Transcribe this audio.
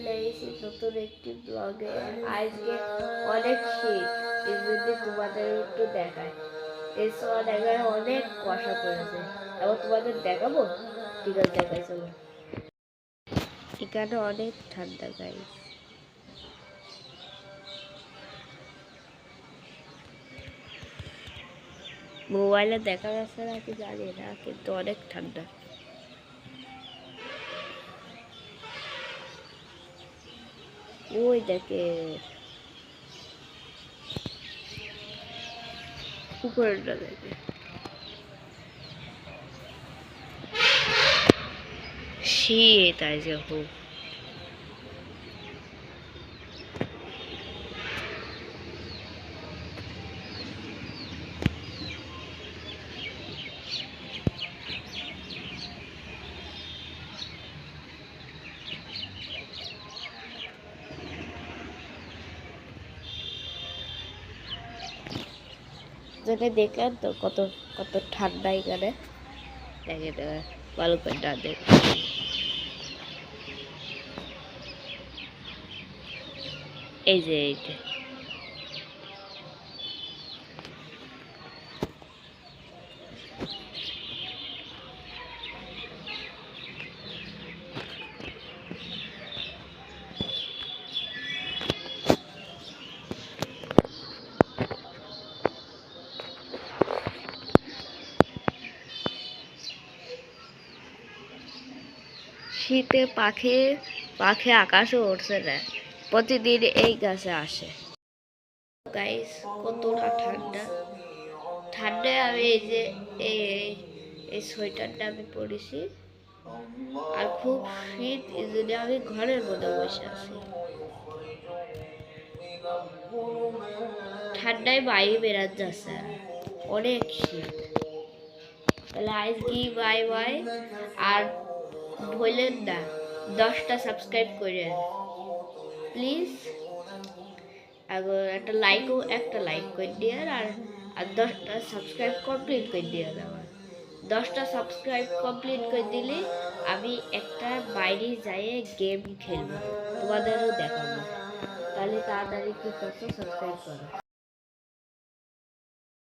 লেগেছি নতুন একটি ব্লগে। আজকে অনেক শীত, এই জন্য তোমাদের একটু দেখায়। এই সময় দেখায় অনেক কুয়াশা পড়েছে, এবং তোমাদের দেখাবো। ঠিক আছে, দেখাই চলো। এখানে অনেক ঠান্ডা গাই। মোবাইলে দেখা যাচ্ছে না কি জানি না, কিন্তু অনেক ঠান্ডা। ওই দেখে উপরেটা দেখে শীত আজ খুব। যেটা দেখলেন তো কত কত ঠান্ডা এখানে। দেখে দেবে ভালো করে না দেখ। এই যে এইটা শীতে পাখি পাখি আকাশে উঠছে না, প্রতিদিন এই গাছে আসে। গাইস, কতটা ঠান্ডা। ঠান্ডায় আমি এই যে এই এই সোয়েটারটা আমি পরেছি, আর খুব শীত, এই জন্য আমি ঘরের মধ্যে বসে আছি। ঠান্ডায় বাইরে বেরাত যাচ্ছে, অনেক শীত। তাহলে আজকে বাই বাই। আর ভুলেন না 10টা সাবস্ক্রাইব করে প্লিজ। একটা লাইক করে দিয়ে, আর 10টা সাবস্ক্রাইব কমপ্লিট করে দিয়ে দেওয়া। 10টা সাবস্ক্রাইব কমপ্লিট করে দিলে আমি একটা বাইরে যাই গেম খেলবো, তোমাদেরও দেখাবো। তাহলে তাড়াতাড়ি কি করছো, সাবস্ক্রাইব করো।